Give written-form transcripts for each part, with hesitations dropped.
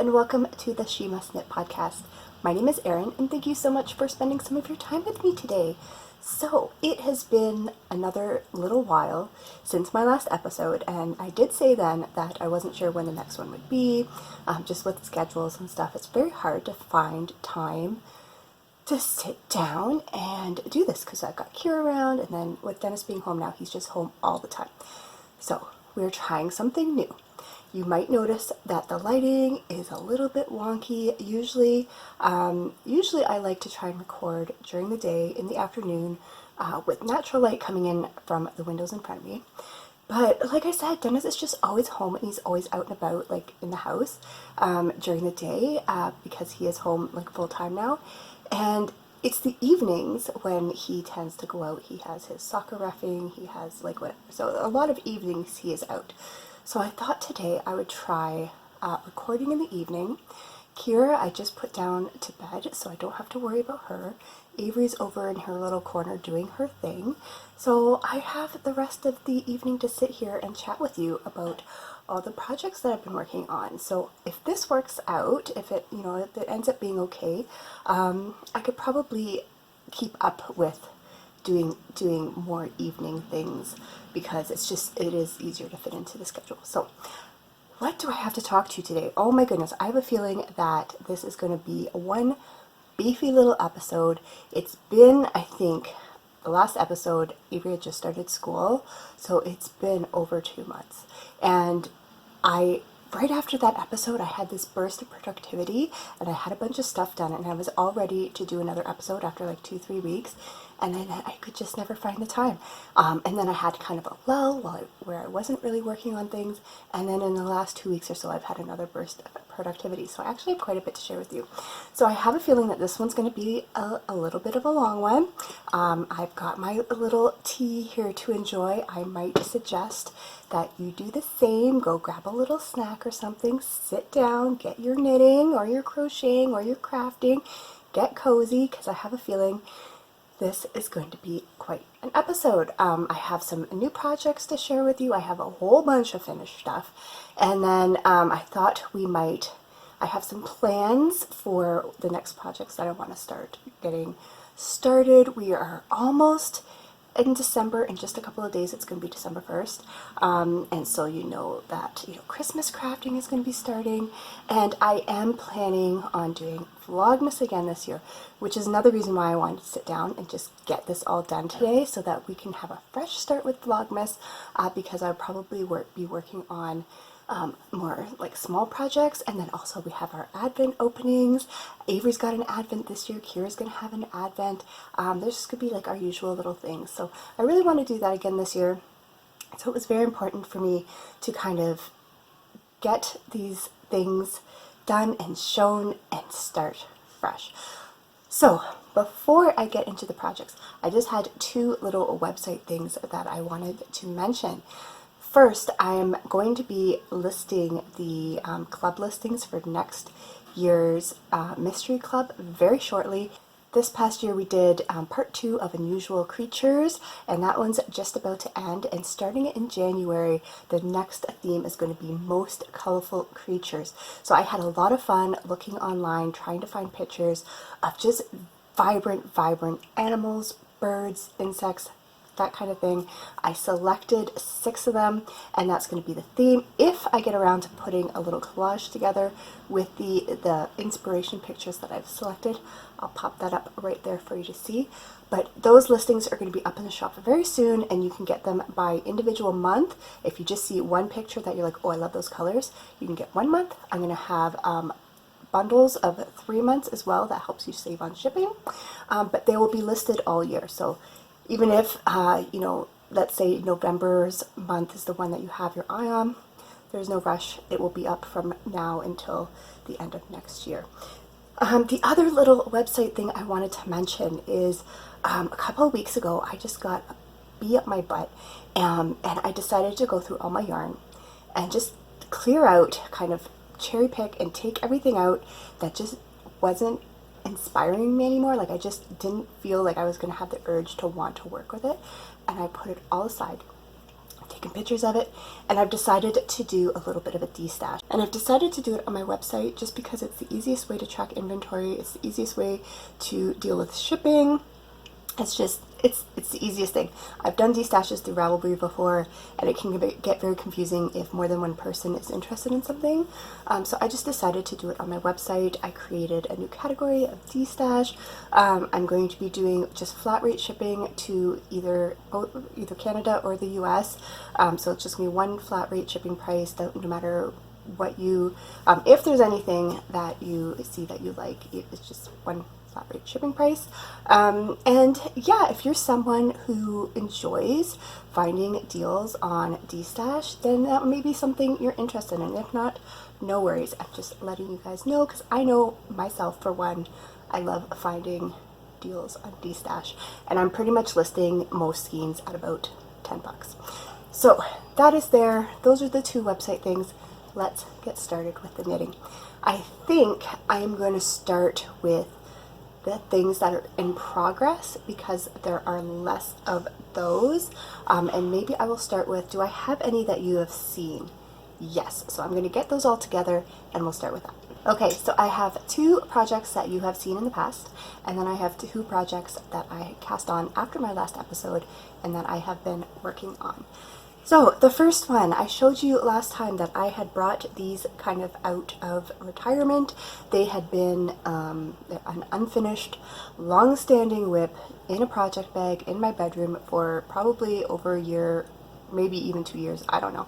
and welcome to the She Must Knit podcast. My name is Erin, and thank you so much for spending some of your time with me today. So, it has been another little while since my last episode, and I did say then that I wasn't sure when the next one would be, just with schedules and stuff. It's very hard to find time to sit down and do this because I've got Kira around, and then with Dennis being home now, he's just home all the time. So, we're trying something new. You might notice that the lighting is a little bit wonky. Usually I like to try and record during the day in the afternoon with natural light coming in from the windows in front of me. But like I said, Dennis is just always home and he's always out and about, like in the house during the day because he is home like full time now. And it's the evenings when he tends to go out. He has his soccer reffing, he has like whatever. So a lot of evenings he is out. So I thought today I would try recording in the evening. Kira I just put down to bed so I don't have to worry about her. Avery's over in her little corner doing her thing. So I have the rest of the evening to sit here and chat with you about all the projects that I've been working on. So if this works out, if it ends up being okay, I could probably keep up with doing more evening things because it is easier to fit into the schedule. So what do I have to talk to you today? Oh my goodness, I have a feeling that this is going to be one beefy little episode. It's been, I think, the last episode, Avery had just started school, so it's been over 2 months. And right after that episode, I had this burst of productivity and I had a bunch of stuff done and I was all ready to do another episode after like 2-3 weeks. And then I could just never find the time. And then I had kind of a lull where I wasn't really working on things. And then in the last 2 weeks or so, I've had another burst of productivity. So I actually have quite a bit to share with you. So I have a feeling that this one's going to be a little bit of a long one. I've got my little tea here to enjoy. I might suggest that you do the same. Go grab a little snack or something. Sit down, get your knitting or your crocheting or your crafting. Get cozy because I have a feeling this is going to be quite an episode. I have some new projects to share with you. I have a whole bunch of finished stuff. And then I thought I have some plans for the next projects that I want to start getting started. We are almost in December. In just a couple of days, it's going to be December 1st. And so you know that Christmas crafting is going to be starting. And I am planning on doing Vlogmas again this year, which is another reason why I wanted to sit down and just get this all done today so that we can have a fresh start with Vlogmas because I'll probably be working on more like small projects, and then also we have our Advent openings. Avery's got an Advent this year, Kira's gonna have an Advent. There's just gonna be like our usual little things. So I really want to do that again this year. So it was very important for me to kind of get these things done and shown and start fresh. So before I get into the projects, I just had 2 little website things that I wanted to mention. First, I'm going to be listing the club listings for next year's mystery club very shortly. This past year we did part 2 of Unusual Creatures, and that one's just about to end. And starting in January, the next theme is going to be Most Colorful Creatures. So I had a lot of fun looking online, trying to find pictures of just vibrant animals, birds, insects, that kind of thing. I selected 6 of them, and that's going to be the theme. If I get around to putting a little collage together with the inspiration pictures that I've selected, I'll pop that up right there for you to see. But those listings are going to be up in the shop very soon, and you can get them by individual month. If you just see one picture that you're like, oh, I love those colors, you can get 1 month. I'm going to have bundles of 3 months as well. That helps you save on shipping. But they will be listed all year. So even if, let's say November's month is the one that you have your eye on, there's no rush. It will be up from now until the end of next year. The other little website thing I wanted to mention is a couple of weeks ago, I just got a bee up my butt, and I decided to go through all my yarn and just clear out, kind of cherry pick and take everything out that just wasn't inspiring me anymore. Like I just didn't feel like I was going to have the urge to want to work with it, and I put it all aside. taken pictures of it, and I've decided to do a little bit of a de-stash. And I've decided to do it on my website just because it's the easiest way to track inventory, it's the easiest way to deal with shipping. It's just, it's the easiest thing. I've done de-stashes through Ravelry before, and it can get very confusing if more than one person is interested in something. So I just decided to do it on my website. I created a new category of de-stash. I'm going to be doing just flat rate shipping to either Canada or the US. So it's just going to be one flat rate shipping price that no matter what you, if there's anything that you see that you like, it's just one flat rate shipping price. And yeah, if you're someone who enjoys finding deals on de-stash, then that may be something you're interested in. If not, no worries. I'm just letting you guys know because I know myself, for one, I love finding deals on de-stash, and I'm pretty much listing most skeins at about 10 bucks. So that is there. Those are the two website things. Let's get started with the knitting. I think I'm going to start with the things that are in progress because there are less of those. And maybe I will start with, do I have any that you have seen? Yes, so I'm going to get those all together and we'll start with that. Okay, so I have 2 projects that you have seen in the past, and then I have 2 projects that I cast on after my last episode and that I have been working on. So the first one, I showed you last time that I had brought these kind of out of retirement. They had been an unfinished, long-standing whip in a project bag in my bedroom for probably over a year, maybe even 2 years, I don't know.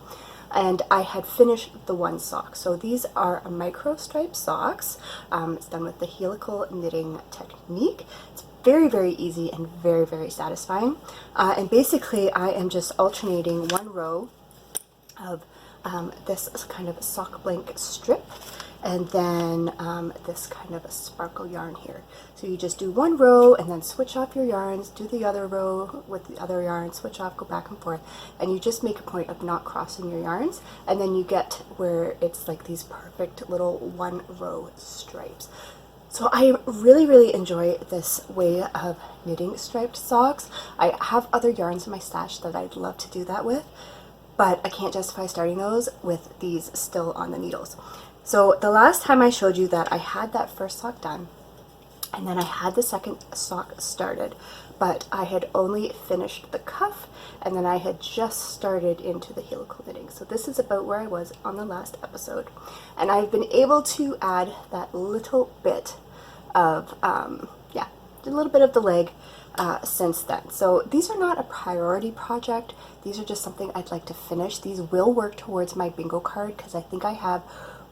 And I had finished the one sock. So these are a micro stripe socks. It's done with the helical knitting technique. It's very, very easy and very, very satisfying. And basically I am just alternating one row of this kind of sock blank strip and then this kind of a sparkle yarn here. So you just do one row and then switch off your yarns, do the other row with the other yarn, switch off, go back and forth, and you just make a point of not crossing your yarns, and then you get where it's like these perfect little one row stripes. So I really, really enjoy this way of knitting striped socks. I have other yarns in my stash that I'd love to do that with, but I can't justify starting those with these still on the needles. So the last time I showed you that I had that first sock done, and then I had the second sock started, but I had only finished the cuff, and then I had just started into the helical knitting. So this is about where I was on the last episode. And I've been able to add that little bit of, yeah, a little bit of the leg since then. So these are not a priority project. These are just something I'd like to finish. These will work towards my bingo card because I think I have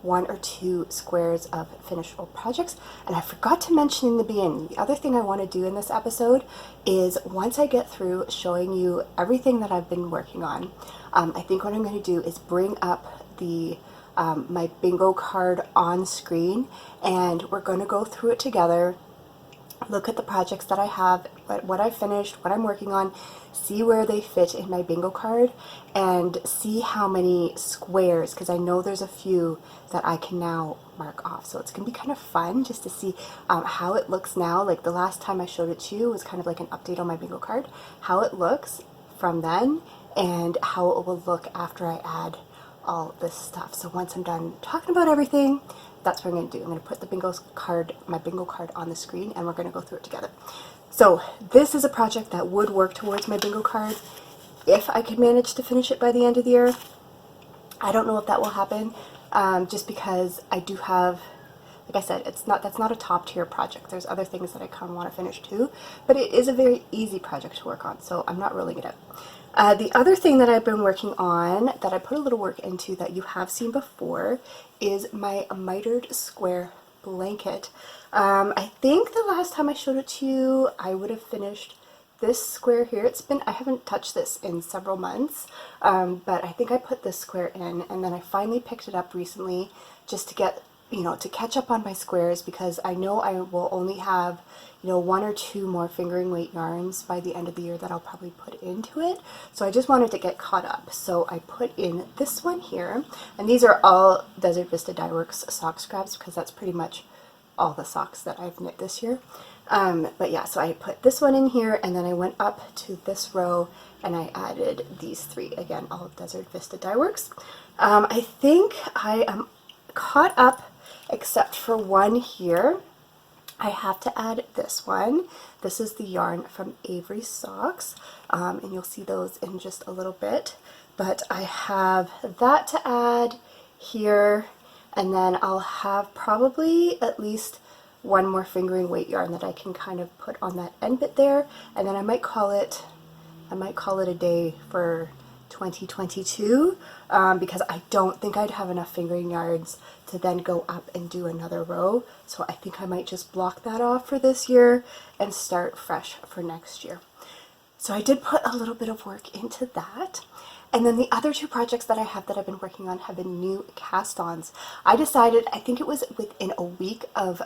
1 or 2 squares of finishable projects. And I forgot to mention in the beginning, the other thing I want to do in this episode is once I get through showing you everything that I've been working on, I think what I'm going to do is bring up the my bingo card on screen, and we're going to go through it together, look at the projects that I have, what I finished, what I'm working on, see where they fit in my bingo card, and see how many squares, because I know there's a few that I can now mark off. So it's going to be kind of fun just to see how it looks now. Like the last time I showed it to you was kind of like an update on my bingo card, how it looks from then, and how it will look after I add all this stuff. So once I'm done talking about everything, that's what I'm going to do. I'm going to put the my bingo card on the screen, and we're going to go through it together. So this is a project that would work towards my bingo card if I could manage to finish it by the end of the year. I don't know if that will happen, just because I do have, like I said, that's not a top tier project. There's other things that I kind of want to finish too, but it is a very easy project to work on, so I'm not ruling it out. The other thing that I've been working on that I put a little work into that you have seen before is my mitered square blanket. I think the last time I showed it to you, I would have finished this square here. I haven't touched this in several months, but I think I put this square in, and then I finally picked it up recently just to get, to catch up on my squares, because I know I will only have, 1 or 2 more fingering weight yarns by the end of the year that I'll probably put into it. So I just wanted to get caught up. So I put in this one here, and these are all Desert Vista Dye Works sock scraps because that's pretty much all the socks that I've knit this year. But yeah, so I put this one in here, and then I went up to this row and I added these 3, again, all Desert Vista Dye Works. I think I am caught up except for one here. I have to add this one. This is the yarn from Avery Socks, and you'll see those in just a little bit. But I have that to add here, and then I'll have probably at least one more fingering weight yarn that I can kind of put on that end bit there, and then I might call it a day for 2022, because I don't think I'd have enough fingering yarns to then go up and do another row. So I think I might just block that off for this year and start fresh for next year. So I did put a little bit of work into that. And then the other 2 projects that I have that I've been working on have been new cast-ons. I decided, I think it was within a week of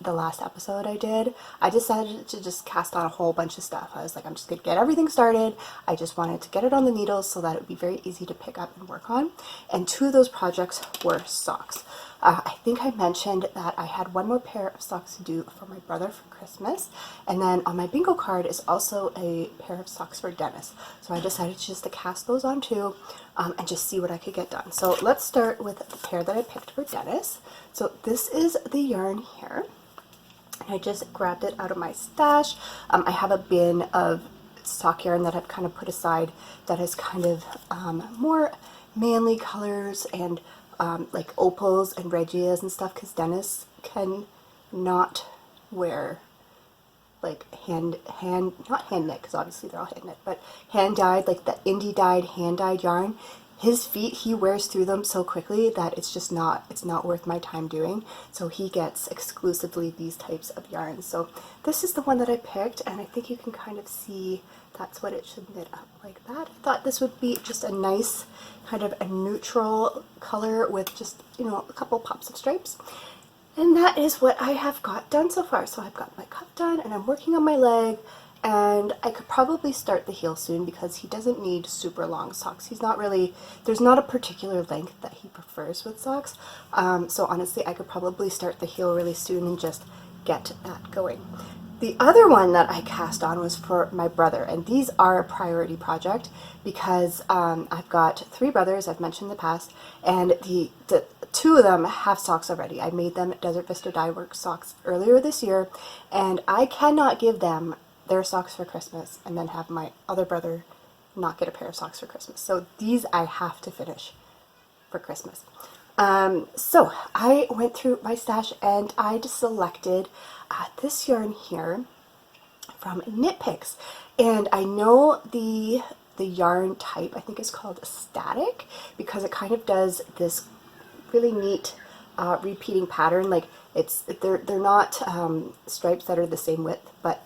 the last episode I decided to just cast on a whole bunch of stuff. I was like, I'm just going to get everything started. I just wanted to get it on the needles so that it would be very easy to pick up and work on. And 2 of those projects were socks. I think I mentioned that I had one more pair of socks to do for my brother for Christmas, and then on my bingo card is also a pair of socks for Dennis. So I decided just to cast those on too, and just see what I could get done. So let's start with the pair that I picked for Dennis. So this is the yarn here. I just grabbed it out of my stash. I have a bin of sock yarn that I've kind of put aside that is kind of more manly colors and like opals and regias and stuff, because Dennis can not wear like not hand knit, because obviously they're all hand knit, but hand dyed, like the indie dyed, hand dyed yarn. His feet, he wears through them so quickly that it's not worth my time doing. So he gets exclusively these types of yarns. So this is the one that I picked, and I think you can kind of see that's what it should knit up like that. I thought this would be just a nice kind of a neutral color with just, you know, a couple pops of stripes. And that is what I have got done so far. So I've got my cuff done, and I'm working on my leg, and I could probably start the heel soon because he doesn't need super long socks. He's not really, there's not a particular length that he prefers with socks. So honestly, I could probably start the heel really soon and just get that going. The other one that I cast on was for my brother, and these are a priority project because I've got 3 brothers, I've mentioned in the past, and the 2 of them have socks already. I made them Desert Vista Dye Works socks earlier this year, and I cannot give them their socks for Christmas and then have my other brother not get a pair of socks for Christmas. So these I have to finish for Christmas. So I went through my stash and I just selected this yarn here from Knit Picks, and I know the yarn type, I think it's called Static, because it kind of does this really neat repeating pattern. Like they're not stripes that are the same width, but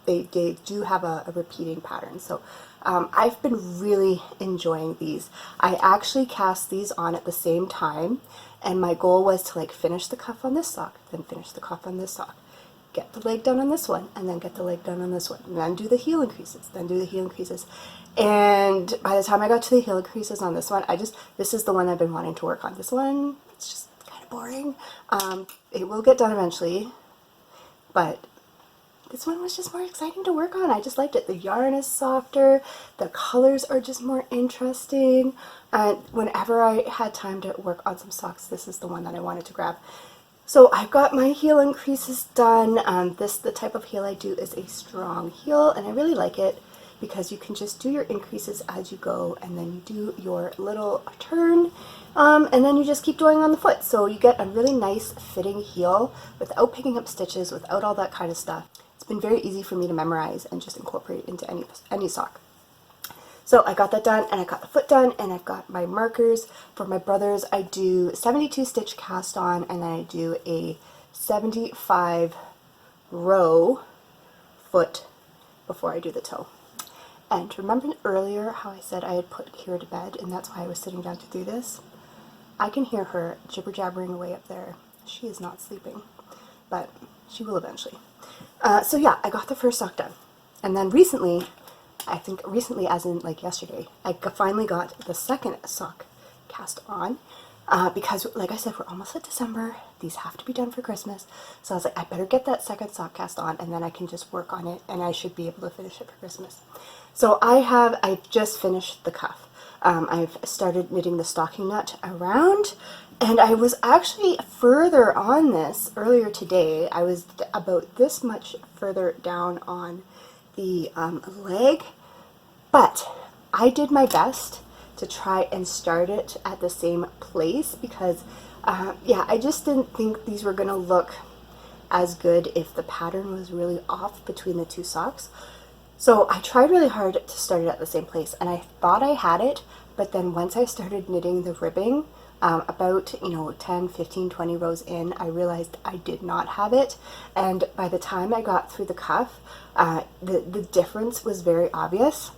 they do have a repeating pattern. So I've been really enjoying these. I actually cast these on at the same time, and my goal was to like finish the cuff on this sock, then finish the cuff on this sock, get the leg done on this one, and then get the leg done on this one, and then do the heel increases, then do the heel increases. And by the time I got to the heel increases on this one, this is the one I've been wanting to work on. This one, it's just kind of boring. It will get done eventually, but this one was just more exciting to work on. I just liked it. The yarn is softer, the colors are just more interesting, and whenever I had time to work on some socks, this is the one that I wanted to grab. So I've got my heel increases done. The type of heel I do is a strong heel, and I really like it because you can just do your increases as you go, and then you do your little turn, and then you just keep going on the foot. So you get a really nice fitting heel without picking up stitches, without all that kind of stuff. It's been very easy for me to memorize and just incorporate into any sock. So I got that done, and I got the foot done, and I've got my markers. For my brothers, I do 72 stitch cast on, and then I do a 75 row foot before I do the toe. And remember earlier how I said I had put Kira to bed, and that's why I was sitting down to do this? I can hear her jibber-jabbering away up there. She is not sleeping, but she will eventually. So yeah, I got the first sock done. And then recently, I think recently as in like yesterday, I finally got the second sock cast on. because like I said, we're almost at December. These have to be done for Christmas. So I was like, I better get that second sock cast on, and then I can just work on it, and I should be able to finish it for Christmas. So I've just finished the cuff. I've started knitting the stocking nut around, and I was actually further on this earlier today. I was about this much further down on the leg, but I did my best to try and start it at the same place because, yeah, I just didn't think these were going to look as good if the pattern was really off between the two socks. So I tried really hard to start it at the same place, and I thought I had it, but then once I started knitting the ribbing, about 10, 15, 20 rows in, I realized I did not have it, and by the time I got through the cuff, the difference was very obvious,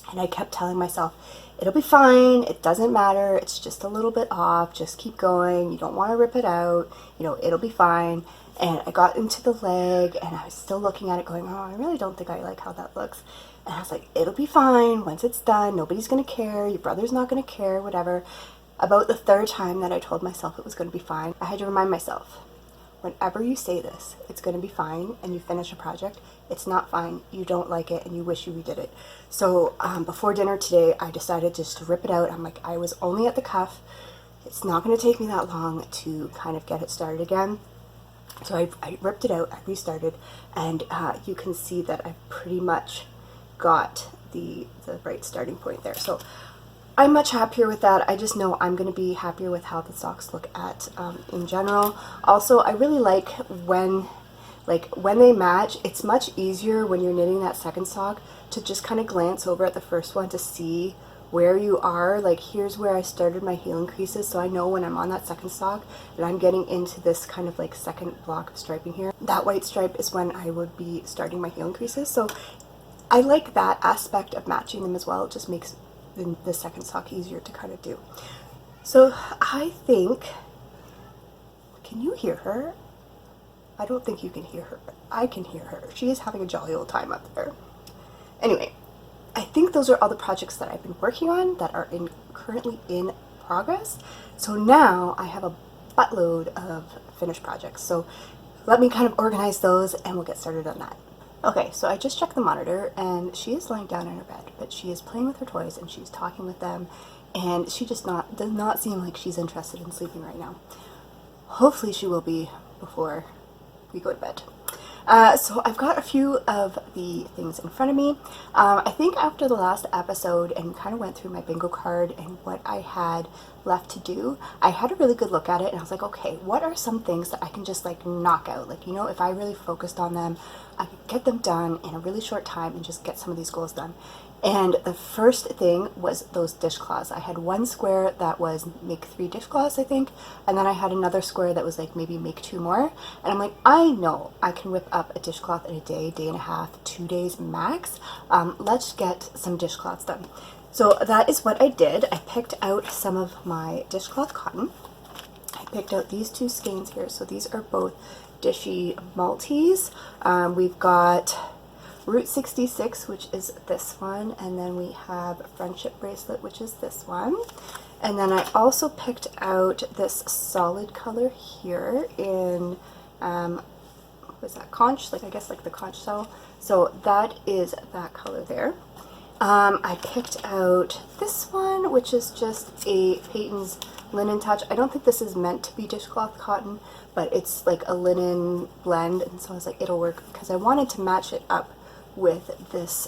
and I kept telling myself, it'll be fine, it doesn't matter, it's just a little bit off, just keep going, you don't want to rip it out, it'll be fine. And I got into the leg, and I was still looking at it going, oh, I really don't think I like how that looks. And I was like, it'll be fine once it's done, nobody's going to care, your brother's not going to care, whatever. About the third time that I told myself it was going to be fine, I had to remind myself, whenever you say this, it's going to be fine, and you finish a project, it's not fine, you don't like it, and you wish you redid it. So before dinner today, I decided just to rip it out. I'm like, I was only at the cuff, it's not going to take me that long to kind of get it started again. So I ripped it out, I restarted, and you can see that I've pretty much got the right starting point there. So I'm much happier with that. I just know I'm going to be happier with how the socks look at in general. Also, I really like when they match. It's much easier when you're knitting that second sock to just kind of glance over at the first one to see where you are. Like, here's where I started my heel increases, so I know when I'm on that second sock that I'm getting into this kind of like second block of striping here. That white stripe is when I would be starting my heel increases, so I like that aspect of matching them as well. It just makes the second sock easier to kind of do. So I think, can you hear her? I don't think you can hear her, but I can hear her. She is having a jolly old time up there. Anyway, I think those are all the projects that I've been working on that are currently in progress. So now I have a buttload of finished projects. So let me kind of organize those and we'll get started on that. Okay, so I just checked the monitor and she is lying down in her bed, but she is playing with her toys and she's talking with them, and she just does not seem like she's interested in sleeping right now. Hopefully she will be before we go to bed. So I've got a few of the things in front of me. I think after the last episode and kind of went through my bingo card and what I had left to do, I had a really good look at it and I was like, okay, what are some things that I can just like knock out? Like, if I really focused on them, I could get them done in a really short time and just get some of these goals done. And the first thing was those dishcloths. I had one square that was make 3 dishcloths, I think, and then I had another square that was like maybe make 2 more. And I'm like, I know I can whip up a dishcloth in a day, day and a half, 2 days max. Let's get some dishcloths done. So that is what I did. I picked out some of my dishcloth cotton. I picked out these 2 skeins here. So these are both Dishy Maltese. We've got Route 66, which is this one, and then we have Friendship Bracelet, which is this one. And then I also picked out this solid color here in, what is that, conch? Like, I guess like the conch shell. So that is that color there. I picked out this one, which is just a Peyton's Linen Touch. I don't think this is meant to be dishcloth cotton, but it's like a linen blend, and so I was like, it'll work, because I wanted to match it up with this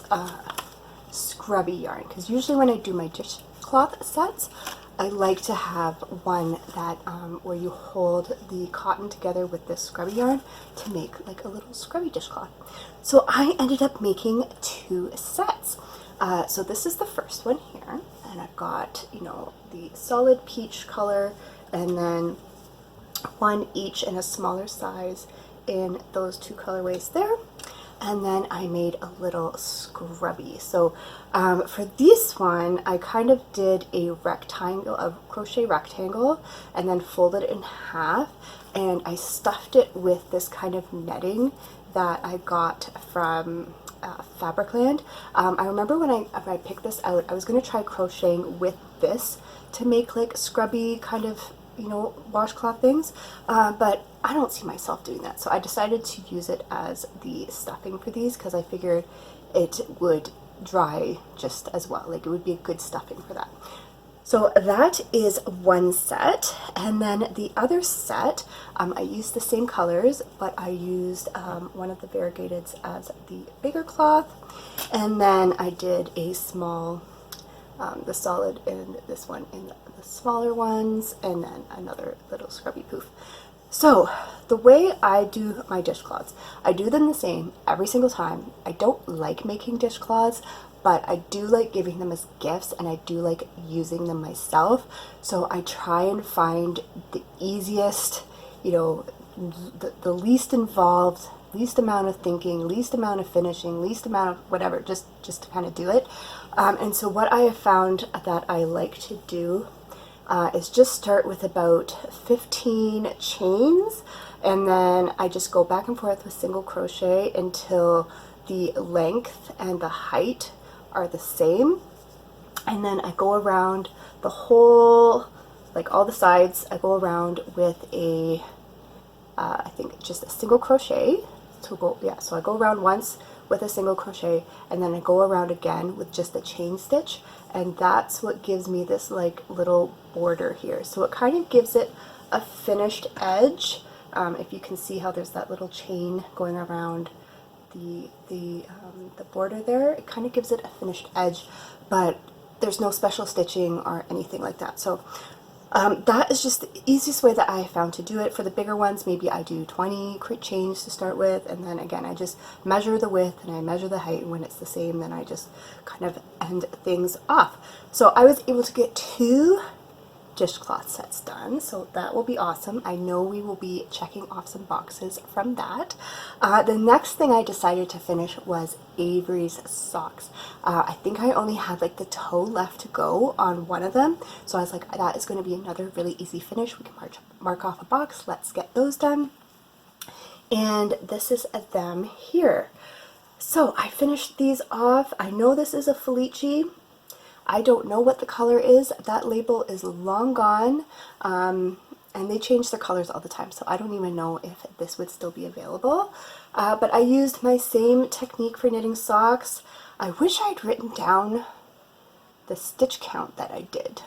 scrubby yarn, because usually when I do my dishcloth sets, I like to have one that where you hold the cotton together with this scrubby yarn to make like a little scrubby dishcloth. So I ended up making 2 sets. So this is the first one here, and I've got, the solid peach color, and then one each in a smaller size in those 2 colorways there. And then I made a little scrubby. So for this one, I kind of did a rectangle, a crochet rectangle, and then folded it in half, and I stuffed it with this kind of netting that I got from Fabricland. I remember when I picked this out, I was going to try crocheting with this to make like scrubby kind of, you know, washcloth things, but I don't see myself doing that. So I decided to use it as the stuffing for these because I figured it would dry just as well. Like it would be a good stuffing for that. So that is one set, and then the other set, I used the same colors, but I used one of the variegateds as the bigger cloth, and then I did a small, the solid and this one in the smaller ones, and then another little scrubby poof. So the way I do my dishcloths, I do them the same every single time. I don't like making dishcloths, but I do like giving them as gifts, and I do like using them myself. So I try and find the easiest, you know, the least involved, least amount of thinking, least amount of finishing, least amount of whatever, just to kind of do it. And so what I have found that I like to do is just start with about 15 chains, and then I just go back and forth with single crochet until the length and the height are the same, and then I go around the whole, like all the sides, I go around with a I think just a single crochet. So I go around once with a single crochet, and then I go around again with just a chain stitch, and that's what gives me this like little border here. So it kind of gives it a finished edge. If you can see how there's that little chain going around the border there, it kind of gives it a finished edge, but there's no special stitching or anything like that. So that is just the easiest way that I found to do it. For the bigger ones, maybe I do 20 chains to start with, and then again I just measure the width and I measure the height, and when it's the same then I just kind of end things off. So I was able to get 2 dishcloth sets done, so that will be awesome. I know we will be checking off some boxes from that. The next thing I decided to finish was Avery's socks. I think I only had like the toe left to go on one of them, so I was like, that is going to be another really easy finish. We can mark off a box. Let's get those done. And this is them here. So I finished these off. I know this is a Felici. I don't know what the color is. That label is long gone, and they change the colors all the time, so I don't even know if this would still be available. But I used my same technique for knitting socks. I wish I'd written down the stitch count that I did.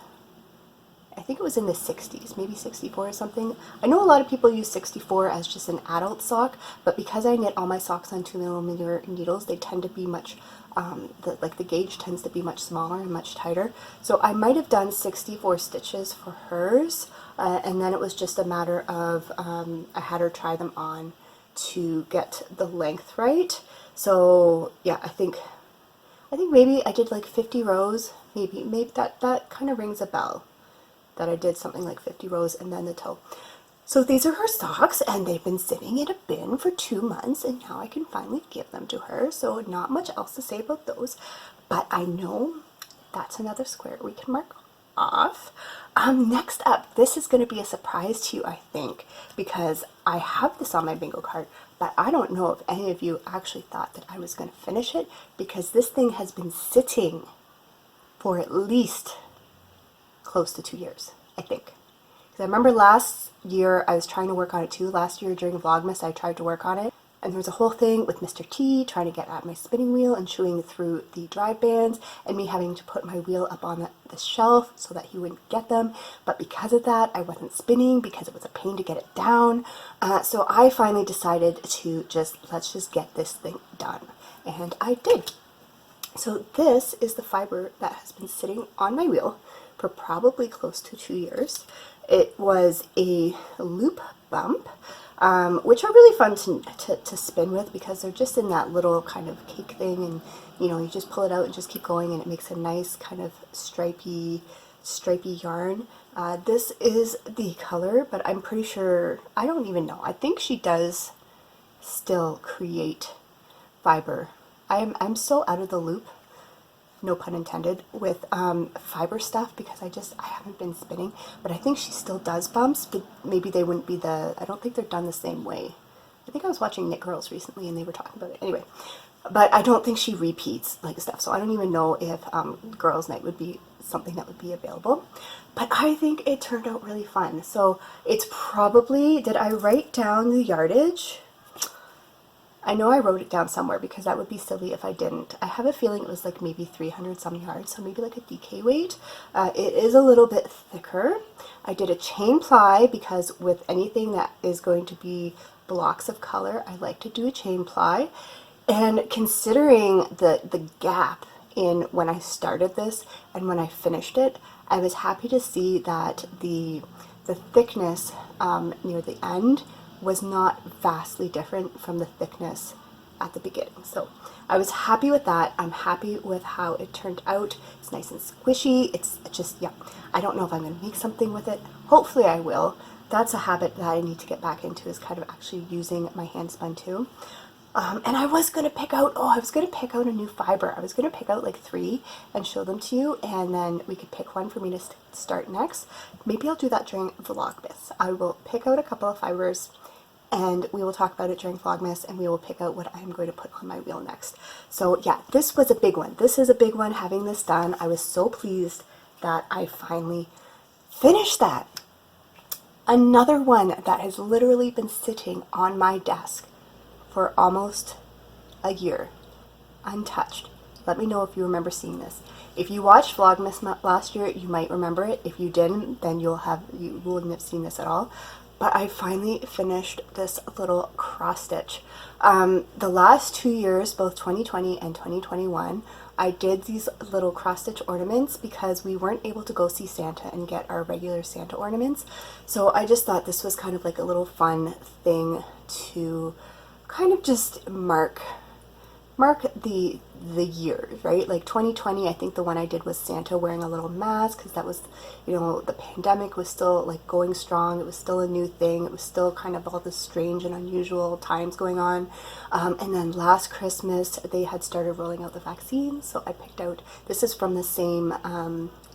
I think it was in the 60s, maybe 64 or something. I know a lot of people use 64 as just an adult sock, but because I knit all my socks on 2mm needles, they tend to be much the gauge tends to be much smaller and much tighter. So I might have done 64 stitches for hers, and then it was just a matter of I had her try them on to get the length right. So yeah, I think maybe I did like 50 rows. Maybe that kind of rings a bell, that I did something like 50 rows and then the toe. So these are her socks, and they've been sitting in a bin for 2 months, and now I can finally give them to her. So not much else to say about those, but I know that's another square we can mark off. Next up, this is going to be a surprise to you, I think, because I have this on my bingo card, but I don't know if any of you actually thought that I was going to finish it, because this thing has been sitting for at least close to 2 years, I think. Because I remember last year I was trying to work on it too. Last year during Vlogmas I tried to work on it, and there was a whole thing with Mr. T trying to get at my spinning wheel and chewing through the drive bands, and me having to put my wheel up on the shelf so that he wouldn't get them. But because of that I wasn't spinning, because it was a pain to get it down. So I finally decided to let's just get this thing done, and I did. So this is the fiber that has been sitting on my wheel for probably close to 2 years. It was a loop bump, which are really fun to spin with, because they're just in that little kind of cake thing, and you know, you just pull it out and just keep going, and it makes a nice kind of stripy yarn. This is the color, but I'm pretty sure, I don't even know, I think she does still create fiber. I'm so out of the loop, no pun intended, with fiber stuff, because I haven't been spinning, but I think she still does bumps, but maybe they wouldn't be I don't think they're done the same way I think I was watching Knit Girls recently and they were talking about it. Anyway, but I don't think she repeats like stuff, so I don't even know if Girls Night would be something that would be available. But I think it turned out really fun. So it's probably, did I write down the yardage? I know I wrote it down somewhere because that would be silly if I didn't. I have a feeling it was like maybe 300 some yards, so maybe like a DK weight. It is a little bit thicker. I did a chain ply because with anything that is going to be blocks of color, I like to do a chain ply. And considering the gap in when I started this and when I finished it, I was happy to see that the thickness near the end was not vastly different from the thickness at the beginning. So I was happy with that. I'm happy with how it turned out. It's nice and squishy. It's just, yeah, I don't know if I'm going to make something with it. Hopefully I will. That's a habit that I need to get back into, is kind of actually using my hand spun too. And I was going to pick out, a new fiber. I was going to pick out like 3 and show them to you, and then we could pick one for me to start next. Maybe I'll do that during Vlogmas. I will pick out a couple of fibers and we will talk about it during Vlogmas, and we will pick out what I'm going to put on my wheel next. So yeah, this was a big one. This is a big one, having this done. I was so pleased that I finally finished that. Another one that has literally been sitting on my desk for almost a year, untouched. Let me know if you remember seeing this. If you watched Vlogmas last year, you might remember it. If you didn't, then you wouldn't have seen this at all. But I finally finished this little cross stitch. The last 2 years, both 2020 and 2021, I did these little cross stitch ornaments because we weren't able to go see Santa and get our regular Santa ornaments. So I just thought this was kind of like a little fun thing to kind of just mark the years, right? Like 2020, I think the one I did was Santa wearing a little mask, because that was, the pandemic was still like going strong. It was still a new thing. It was still kind of all this strange and unusual times going on. And then last Christmas, they had started rolling out the vaccine. So I picked out, this is from the same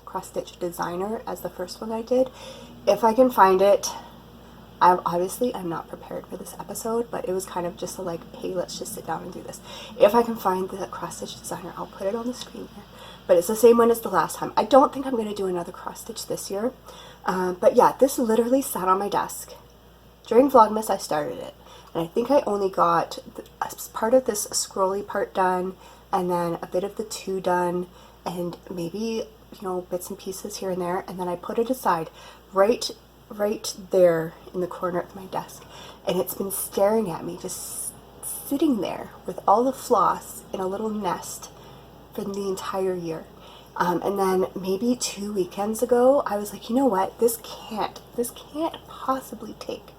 cross stitch designer as the first one I did. If I can find it, I'm not prepared for this episode, but it was kind of just like, hey, let's just sit down and do this. If I can find the cross stitch designer, I'll put it on the screen here. But it's the same one as the last time. I don't think I'm going to do another cross stitch this year. But yeah, this literally sat on my desk. During Vlogmas, I started it. And I think I only got part of this scrolly part done, and then a bit of the 2 done, and maybe, bits and pieces here and there. And then I put it aside right there in the corner of my desk, and it's been staring at me, just sitting there with all the floss in a little nest for the entire year. And then maybe 2 weekends ago, I was like, you know what, this can't possibly take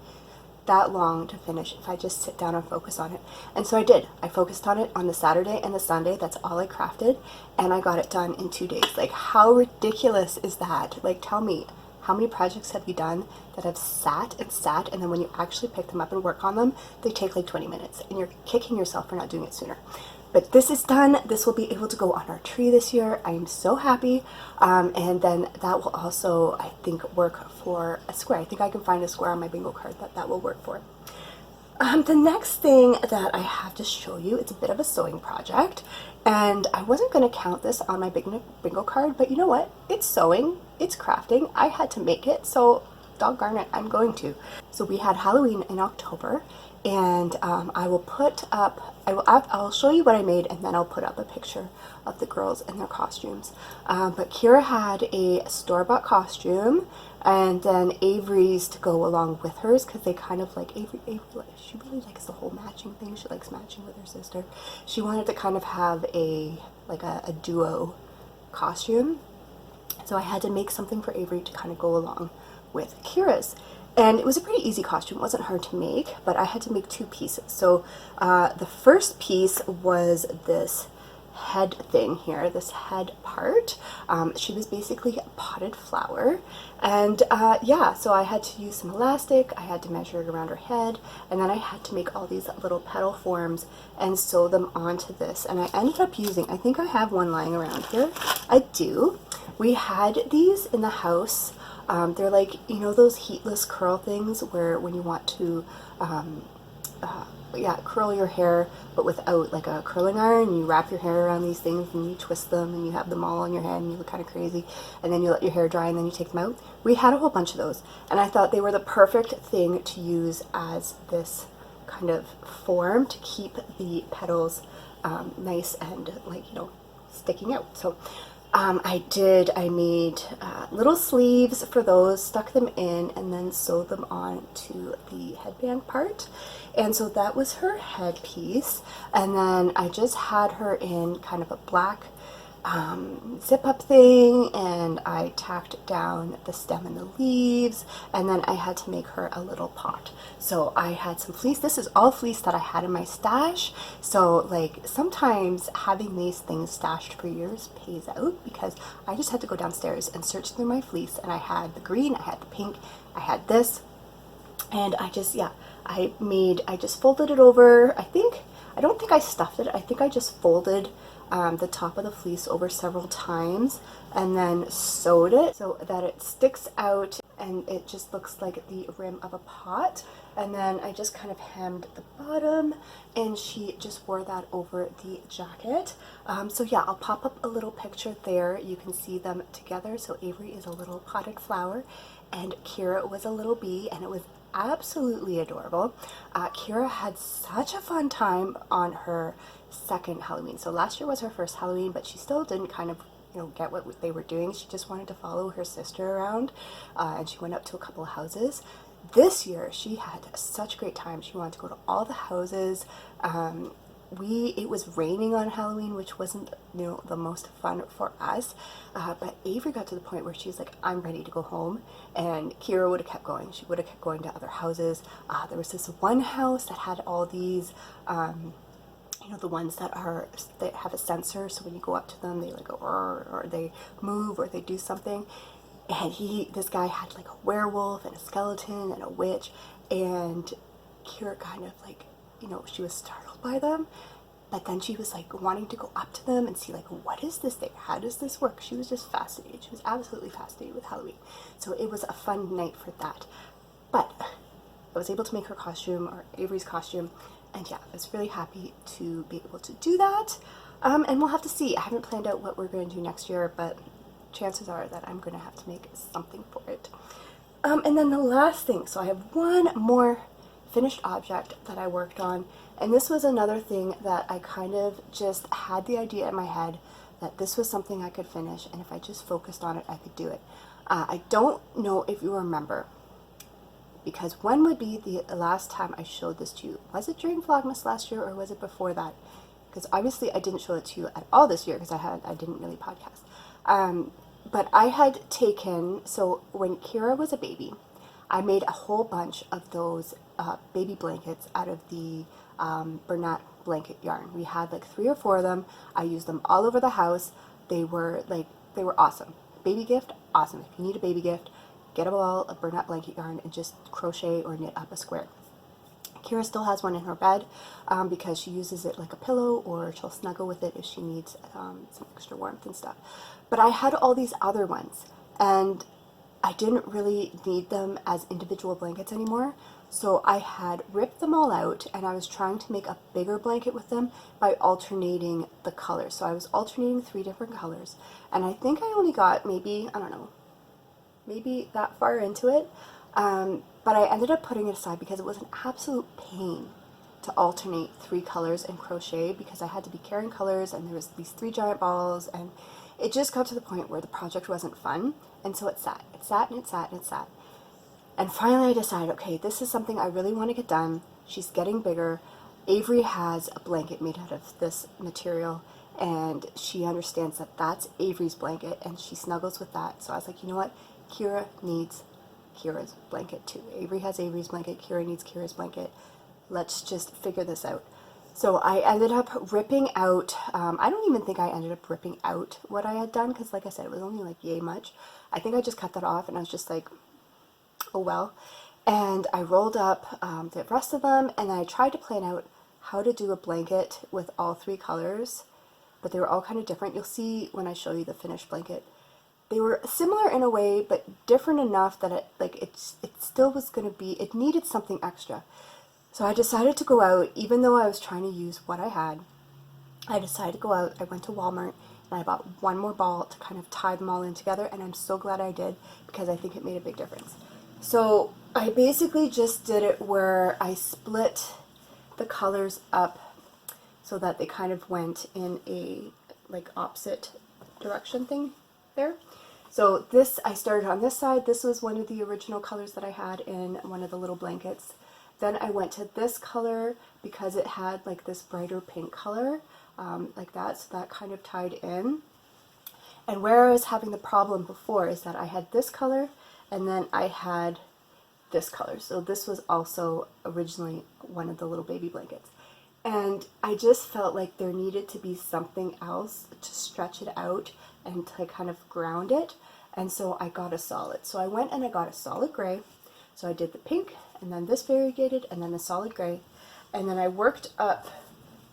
that long to finish if I just sit down and focus on it. And so I did. I focused on it on the Saturday and the Sunday. That's all I crafted, and I got it done in 2 days. Like, how ridiculous is that? Like, tell me, how many projects have you done that have sat, and then when you actually pick them up and work on them, they take like 20 minutes, and you're kicking yourself for not doing it sooner? But this is done. This will be able to go on our tree this year. I am so happy. And then that will also, I think, work for a square. I think I can find a square on my bingo card that will work for it. The next thing that I have to show you, it's a bit of a sewing project, and I wasn't going to count this on my bingo card, but you know what? It's sewing, it's crafting. I had to make it, so doggone it, I'm going to. So we had Halloween in October, and I will put up, I'll show you what I made, and then I'll put up a picture of the girls in their costumes. But Kira had a store-bought costume, and then Avery's to go along with hers, because they kind of like, Avery, she really likes the whole matching thing. She likes matching with her sister. She wanted to kind of have a duo costume. So I had to make something for Avery to kind of go along with Kira's. And it was a pretty easy costume. It wasn't hard to make, but I had to make 2 pieces. So the first piece was this head thing here, this head part. She was basically a potted flower, and yeah, so I had to use some elastic, I had to measure it around her head, and then I had to make all these little petal forms and sew them onto this. And I ended up using, I think I have one lying around here. I do. We had these in the house. They're like, those heatless curl things where when you want to curl your hair, but without like a curling iron. You wrap your hair around these things and you twist them and you have them all on your head and you look kind of crazy, and then you let your hair dry and then you take them out. We had a whole bunch of those, and I thought they were the perfect thing to use as this kind of form to keep the petals nice and like, sticking out. So I made little sleeves for those, stuck them in, and then sewed them on to the headband part. And so that was her headpiece. And then I just had her in kind of a black zip up thing, and I tacked down the stem and the leaves, and then I had to make her a little pot. So I had some fleece. This is all fleece that I had in my stash. So like sometimes having these things stashed for years pays out, because I just had to go downstairs and search through my fleece, and I had the green, I had the pink, I had this, and I just folded it over. I don't think I stuffed it. I think I just folded the top of the fleece over several times and then sewed it so that it sticks out and it just looks like the rim of a pot. And then I just kind of hemmed the bottom, and she just wore that over the jacket. So yeah, I'll pop up a little picture there. You can see them together. So Avery is a little potted flower and Kira was a little bee, and it was absolutely adorable. Kira had such a fun time on her second Halloween. So last year was her first Halloween, but she still didn't kind of get what they were doing. She just wanted to follow her sister around, and she went up to a couple of houses. This year she had such a great time. She wanted to go to all the houses. It was raining on Halloween, which wasn't the most fun for us, but Avery got to the point where she's like, I'm ready to go home, and Kira would have kept going. She would have kept going to other houses. There was this one house that had all these the ones that have a sensor, so when you go up to them, they like go or they move or they do something. And this guy had like a werewolf and a skeleton and a witch, and Kira kind of like, she was startled by them, but then she was like wanting to go up to them and see like, what is this thing? How does this work? She was just fascinated. She was absolutely fascinated with Halloween. So it was a fun night for that. But I was able to make her costume, or Avery's costume, and yeah, I was really happy to be able to do that. And we'll have to see. I haven't planned out what we're going to do next year, but chances are that I'm going to have to make something for it. And then the last thing, so I have one more finished object that I worked on, and this was another thing that I kind of just had the idea in my head that this was something I could finish, and if I just focused on it, I could do it. I don't know if you remember, because when would be the last time I showed this to you? Was it during Vlogmas last year, or was it before that? Because obviously I didn't show it to you at all this year, because I didn't really podcast. But I had taken, so when Kira was a baby, I made a whole bunch of those baby blankets out of the Bernat blanket yarn. We had like 3 or 4 of them. I used them all over the house. They were awesome. Baby gift, awesome. If you need a baby gift, get a ball of Bernat blanket yarn and just crochet or knit up a square. Kira still has one in her bed because she uses it like a pillow, or she'll snuggle with it if she needs some extra warmth and stuff. But I had all these other ones, and I didn't really need them as individual blankets anymore. So I had ripped them all out, and I was trying to make a bigger blanket with them by alternating the colors. So I was alternating 3 different colors, and I think I only got maybe that far into it. But I ended up putting it aside because it was an absolute pain to alternate 3 colors in crochet, because I had to be carrying colors, and there was these 3 giant balls, and it just got to the point where the project wasn't fun, and so it sat and it sat and it sat. And finally I decided, okay, this is something I really want to get done. She's getting bigger. Avery has a blanket made out of this material, and she understands that that's Avery's blanket, and she snuggles with that. So I was like, you know what? Kira needs Kira's blanket too. Avery has Avery's blanket. Kira needs Kira's blanket. Let's just figure this out. So I ended up ripping out, I don't even think I ended up ripping out what I had done, because like I said, it was only like yay much. I think I just cut that off, and I was just like, oh well. And I rolled up the rest of them, and I tried to plan out how to do a blanket with all 3 colors, but they were all kind of different. You'll see when I show you the finished blanket. They were similar in a way, but different enough that it still was going to be, it needed something extra. So I decided to go out, even though I was trying to use what I had. I decided to go out. I went to Walmart and I bought one more ball to kind of tie them all in together, and I'm so glad I did because I think it made a big difference. So I basically just did it where I split the colors up so that they kind of went in a like opposite direction thing there. So this, I started on this side. This was one of the original colors that I had in one of the little blankets. Then I went to this color because it had like this brighter pink color, like that, so that kind of tied in. And where I was having the problem before is that I had this color and then I had this color. So this was also originally one of the little baby blankets. And I just felt like there needed to be something else to stretch it out and to kind of ground it. And so I got a solid. So I went and I got a solid gray. So I did the pink and then this variegated and then the solid gray. And then I worked up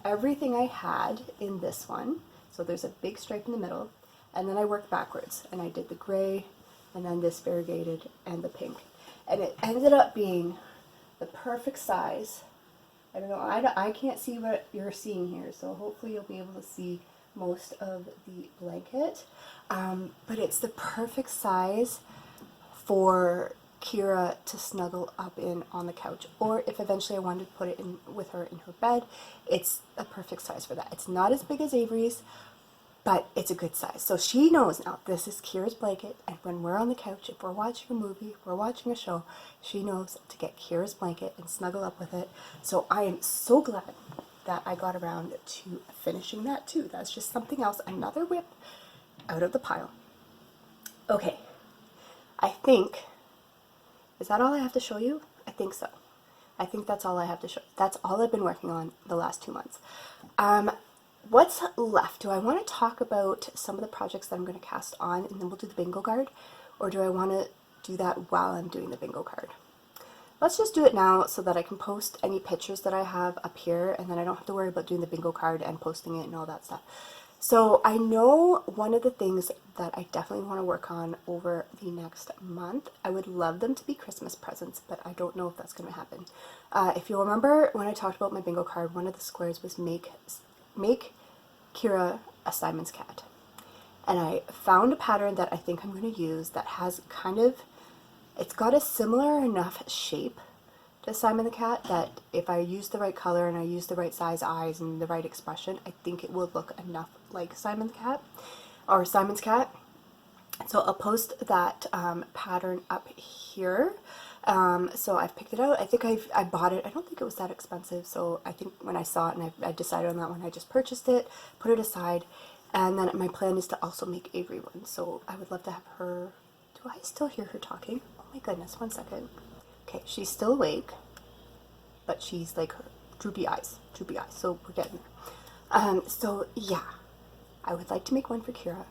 everything I had in this one. So there's a big stripe in the middle. And then I worked backwards and I did the gray and then this variegated and the pink. And it ended up being the perfect size. I don't know, I can't see what you're seeing here, so hopefully you'll be able to see most of the blanket. But it's the perfect size for Kira to snuggle up in on the couch, or if eventually I wanted to put it in with her in her bed, it's a perfect size for that. It's not as big as Avery's, but it's a good size. So she knows now this is Kira's blanket, and when we're on the couch, if we're watching a movie, if we're watching a show, she knows to get Kira's blanket and snuggle up with it. So I am so glad that I got around to finishing that too. That's just something else, another whip out of the pile. Okay, I think, is that all I have to show you? I think so. I think that's all I have to show. That's all I've been working on the last 2 months. What's left? Do I want to talk about some of the projects that I'm going to cast on and then we'll do the bingo card? Or do I want to do that while I'm doing the bingo card? Let's just do it now so that I can post any pictures that I have up here and then I don't have to worry about doing the bingo card and posting it and all that stuff. So I know one of the things that I definitely want to work on over the next month, I would love them to be Christmas presents, but I don't know if that's going to happen. If you'll remember when I talked about my bingo card, one of the squares was make Kira a Simon's cat. And I found a pattern that I think I'm going to use that has kind of, it's got a similar enough shape to Simon the cat that if I use the right color and I use the right size eyes and the right expression, I think it will look enough like Simon the cat or Simon's cat. So I'll post that pattern up here. So I've picked it out. I think I bought it. I don't think it was that expensive. So I think when I saw it and I decided on that one, I just purchased it, put it aside. And then my plan is to also make Avery one. So I would love to have her. Do I still hear her talking? Oh my goodness, 1 second. Okay, she's still awake, but she's like her droopy eyes. So we're getting there. So yeah, I would like to make one for Kira.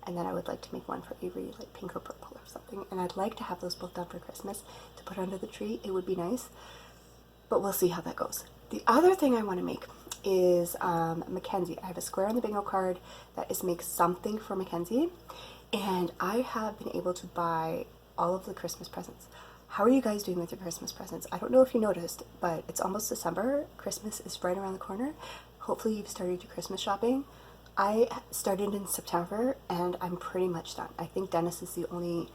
And then I would like to make one for Avery, like pink or purple or something. And I'd like to have those both done for Christmas to put under the tree. It would be nice. But we'll see how that goes. The other thing I want to make is Mackenzie. I have a square on the bingo card that is make something for Mackenzie. And I have been able to buy all of the Christmas presents. How are you guys doing with your Christmas presents? I don't know if you noticed, but it's almost December. Christmas is right around the corner. Hopefully you've started your Christmas shopping. I started in September and I'm pretty much done. I think Dennis is the only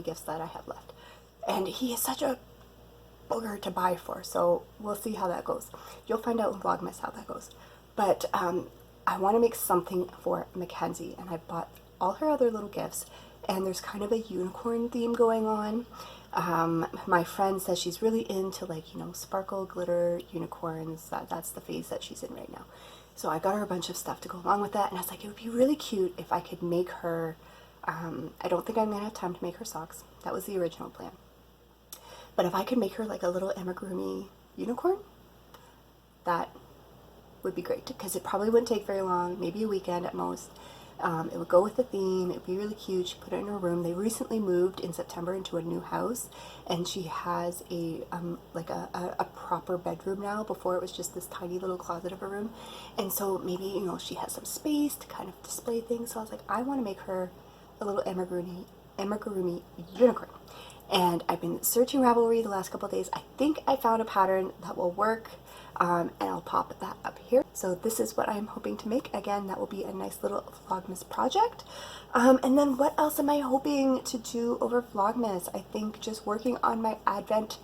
gifts that I have left. And he is such a booger to buy for, so we'll see how that goes. You'll find out in Vlogmas how that goes. But I want to make something for Mackenzie, and I bought all her other little gifts, and there's kind of a unicorn theme going on. My friend says she's really into, like, you know, sparkle, glitter, unicorns. That's the phase that she's in right now. So I got her a bunch of stuff to go along with that, and I was like, it would be really cute if I could make her, I don't think I'm going to have time to make her socks. That was the original plan. But if I could make her like a little amigurumi unicorn, that would be great, because it probably wouldn't take very long, maybe a weekend at most. It would go with the theme. It would be really cute. She put it in her room. They recently moved in September into a new house, and she has a proper bedroom now. Before it was just this tiny little closet of a room, and so maybe, you know, she has some space to kind of display things. So I was like, I want to make her a little amigurumi unicorn. and I've been searching Ravelry the last couple of days. I think I found a pattern that will work, and I'll pop that up here. So this is what I'm hoping to make. Again, that will be a nice little Vlogmas project. And then what else am I hoping to do over Vlogmas? I think just working on my Advent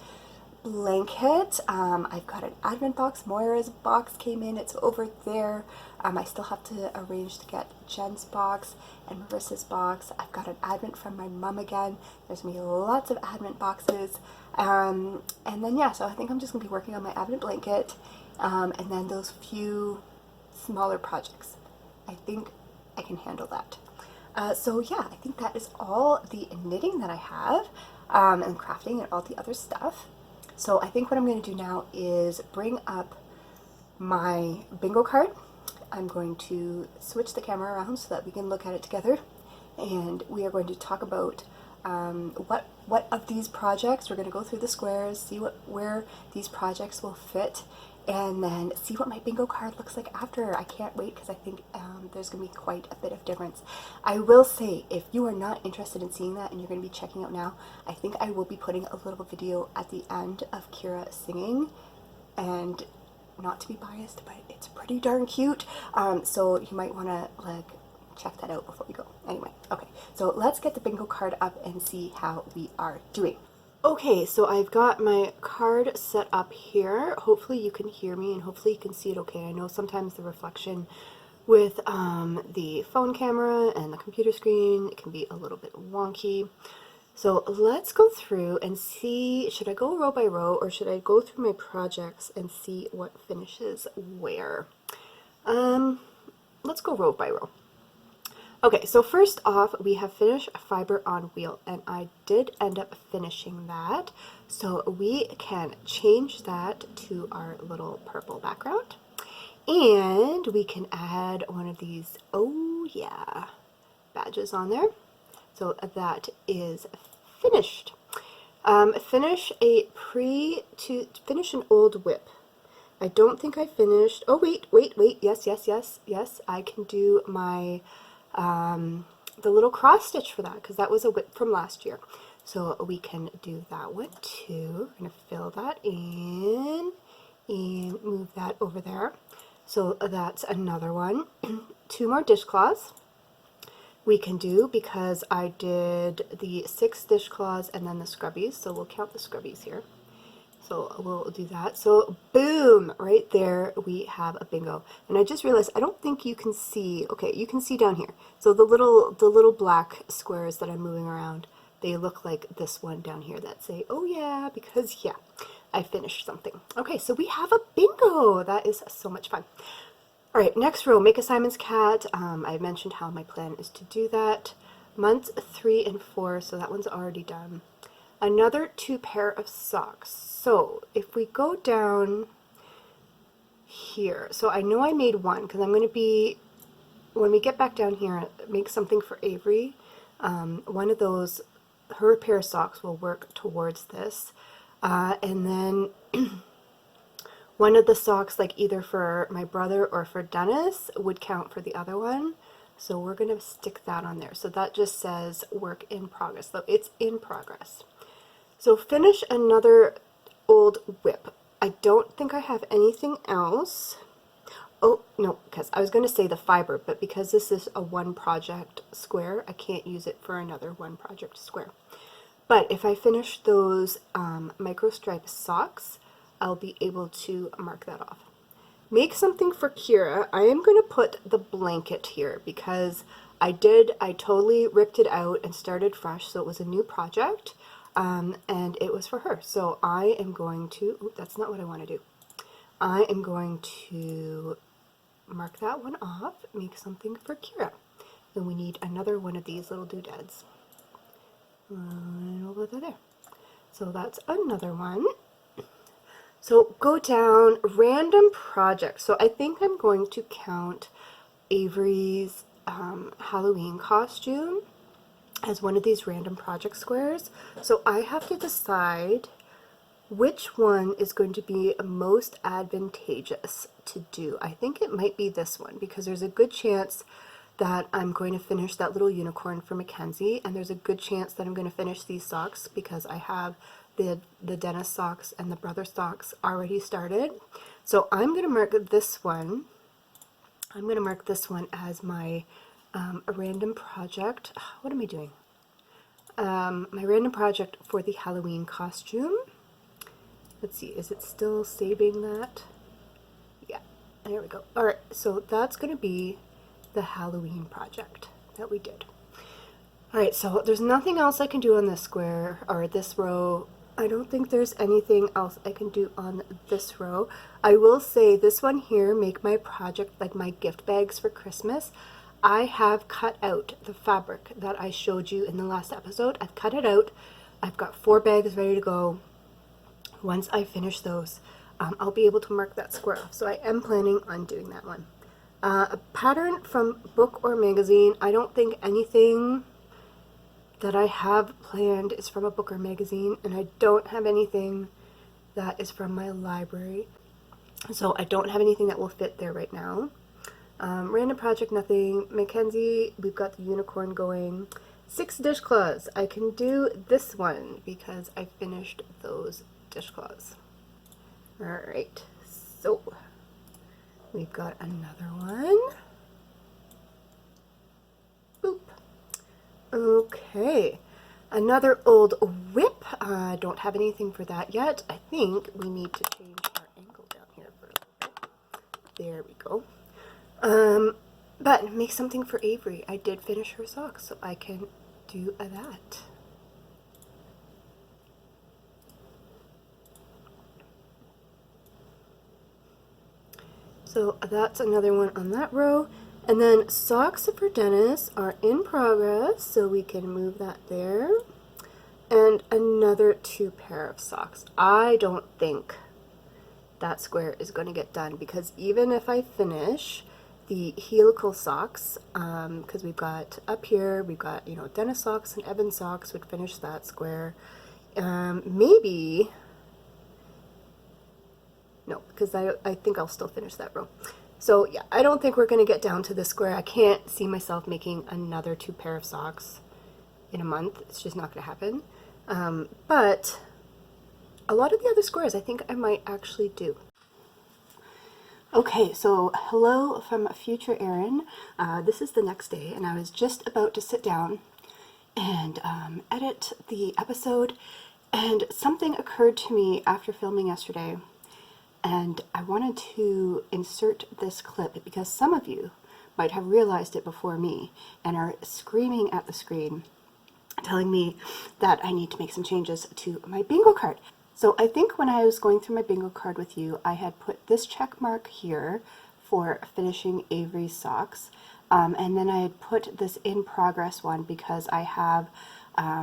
blanket. I've got an Advent box. Moira's box came in. It's over there. I still have to arrange to get Jen's box and Marissa's box. I've got an Advent from my mom again. There's going to be lots of Advent boxes. And then, yeah, so I think I'm just going to be working on my Advent blanket, and then those few smaller projects. I think I can handle that. So yeah, I think that is all the knitting that I have, and crafting and all the other stuff. So I think what I'm going to do now is bring up my bingo card. I'm going to switch the camera around so that we can look at it together, and we are going to talk about what of these projects. We're going to go through the squares, see where these projects will fit, and then see what my bingo card looks like after. I can't wait because I think there's going to be quite a bit of difference. I will say, if you are not interested in seeing that and you're going to be checking out now, I think I will be putting a little video at the end of Kira singing, and not to be biased, but it's pretty darn cute. So you might want to like check that out before we go. Anyway, okay, so let's get the bingo card up and see how we are doing. Okay, so I've got my card set up here. Hopefully you can hear me and hopefully you can see it okay. I know sometimes the reflection with the phone camera and the computer screen, it can be a little bit wonky. So let's go through and see, should I go row by row or should I go through my projects and see what finishes where? Let's go row by row. Okay, so first off, we have finished fiber on wheel, and I did end up finishing that. So we can change that to our little purple background, and we can add one of these, oh yeah, badges on there. So that is finished. Finish an old whip. I don't think I finished. Oh, wait. Yes. I can do my the little cross stitch for that, because that was a whip from last year. So we can do that one too. I'm going to fill that in and move that over there. So that's another one. 2 more dishcloths we can do, because I did the 6 dishcloths and then the scrubbies, so we'll count the scrubbies here. So we'll do that. So boom, right there we have a bingo. And I just realized I don't think you can see. Okay, you can see down here. So the little black squares that I'm moving around, they look like this one down here that say, oh yeah, because yeah, I finished something. Okay, so we have a bingo. That is so much fun. All right, next row, make a Simon's cat. I mentioned how my plan is to do that. Months 3 and 4, so that one's already done. Another 2 pair of socks. So if we go down here, so I know I made one, because I'm going to be, when we get back down here, make something for Avery. One of those, her pair of socks will work towards this. And then one of the socks, like either for my brother or for Dennis, would count for the other one. So we're going to stick that on there. So that just says work in progress. So it's in progress. So finish another old whip. I don't think I have anything else. Oh, no, because I was going to say the fiber, but because this is a 1 project square, I can't use it for another 1 project square. But if I finish those micro stripe socks, I'll be able to mark that off. Make something for Kira. I am going to put the blanket here because I totally ripped it out and started fresh, so it was a new project, and it was for her. So I am going to, ooh, that's not what I want to do. I am going to mark that one off, make something for Kira. And we need another one of these little doodads. And over there. So that's another one. So go down, random projects. So I think I'm going to count Avery's Halloween costume as one of these random project squares. So I have to decide which one is going to be most advantageous to do. I think it might be this one because there's a good chance that I'm going to finish that little unicorn for Mackenzie, and there's a good chance that I'm going to finish these socks because I have the Dennis socks and the brother socks already started. So I'm going to mark this one. I'm going to mark this one as my a random project. What am I doing? My random project for the Halloween costume. Let's see, is it still saving that? Yeah, there we go. All right, so that's going to be the Halloween project that we did. All right, so there's nothing else I can do on this square or this row. I don't think there's anything else I can do on this row. I will say this one here, make my project like my gift bags for Christmas. I have cut out the fabric that I showed you in the last episode. I've cut it out. I've got 4 bags ready to go. Once I finish those, I'll be able to mark that square off. So I am planning on doing that one. A pattern from book or magazine. I don't think anything that I have planned is from a book or magazine, and I don't have anything that is from my library. So I don't have anything that will fit there right now. Random project, nothing. Mackenzie, we've got the unicorn going. 6 dishcloths. I can do this one because I finished those dishcloths. Alright, so we've got another one. Boop. Okay, another old whip. I don't have anything for that yet. I think we need to change our angle down here for a little bit. There we go. But make something for Avery. I did finish her socks, so I can do that. So that's another one on that row. And then socks for Dennis are in progress, so we can move that there. And another 2 pair of socks. I don't think that square is going to get done because even if I finish the helical socks, because we've got up here, we've got, you know, Dennis socks and Evan socks would finish that square. Maybe, no, because I think I'll still finish that row. So yeah, I don't think we're going to get down to this square. I can't see myself making another 2 pair of socks in a month. It's just not going to happen. But a lot of the other squares I think I might actually do. Okay, so hello from future Erin. This is the next day, and I was just about to sit down and edit the episode, and something occurred to me after filming yesterday, and I wanted to insert this clip because some of you might have realized it before me and are screaming at the screen, telling me that I need to make some changes to my bingo card. So I think when I was going through my bingo card with you, I had put this check mark here for finishing Avery's socks. And then I had put this in progress one because I have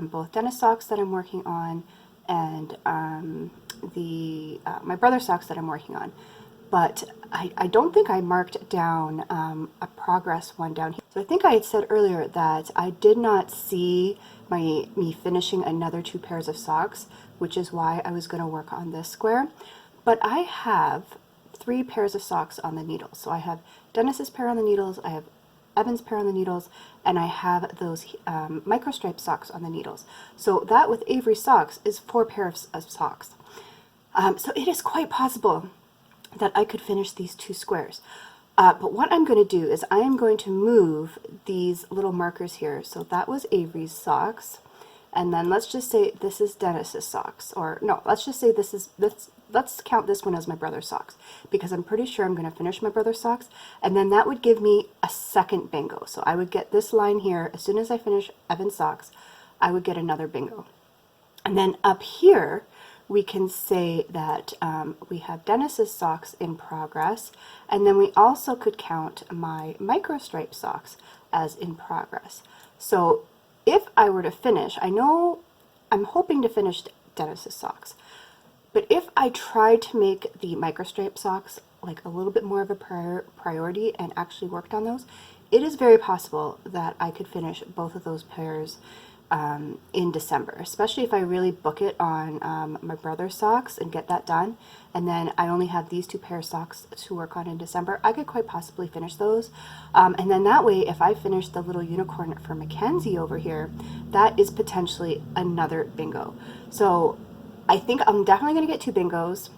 both Dennis socks that I'm working on and my brother's socks that I'm working on. But I don't think I marked down a progress one down here. So I think I had said earlier that I did not see me finishing another 2 pairs of socks, which is why I was going to work on this square. But I have 3 pairs of socks on the needles. So I have Dennis's pair on the needles, I have Evan's pair on the needles, and I have those microstripe socks on the needles. So that with Avery's socks is 4 pairs of socks. So it is quite possible that I could finish these 2 squares. But what I'm going to do is I am going to move these little markers here. So that was Avery's socks. And then let's just say this is Dennis's socks. Or no, let's just say let's count this one as my brother's socks, because I'm pretty sure I'm going to finish my brother's socks. And then that would give me a second bingo. So I would get this line here. As soon as I finish Evan's socks, I would get another bingo. And then up here, we can say that we have Dennis's socks in progress, and then we also could count my microstripe socks as in progress. So if I were to finish, I know I'm hoping to finish Dennis's socks, but if I tried to make the microstripe socks like a little bit more of a priority and actually worked on those, it is very possible that I could finish both of those pairs in December, especially if I really book it on my brother's socks and get that done. And then I only have these 2 pair of socks to work on in December. I could quite possibly finish those. And then that way, if I finish the little unicorn for Mackenzie over here, that is potentially another bingo. So I think I'm definitely going to get 2 bingos.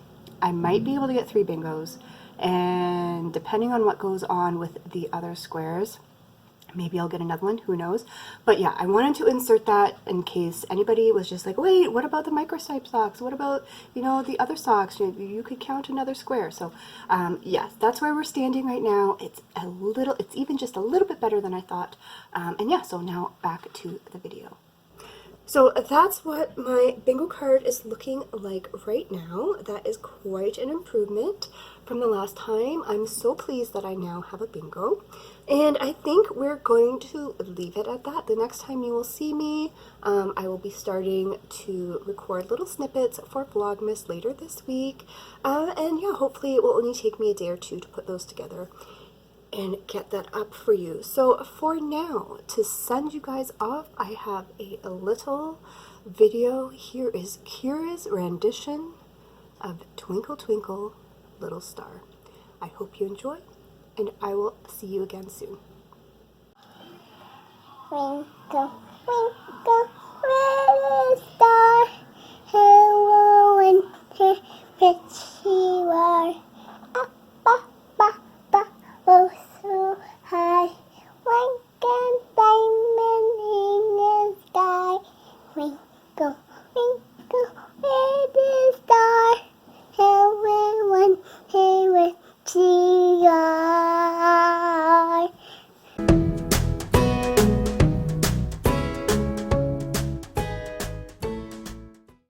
I might be able to get 3 bingos. And depending on what goes on with the other squares, maybe I'll get another one, who knows. But yeah, I wanted to insert that in case anybody was just like, wait, what about the microstripe socks? What about, you know, the other socks? You could count another square. So yes, that's where we're standing right now. It's even just a little bit better than I thought. And yeah, so now back to the video. So that's what my bingo card is looking like right now. That is quite an improvement from the last time. I'm so pleased that I now have a bingo. And I think we're going to leave it at that. The next time you will see me, I will be starting to record little snippets for Vlogmas later this week. And yeah, hopefully it will only take me a day or 2 to put those together and get that up for you. So for now, to send you guys off, I have a little video. Here is Kira's rendition of Twinkle Twinkle Little Star. I hope you enjoy, and I will see you again soon. Twinkle, twinkle, little star, how and how rich you are.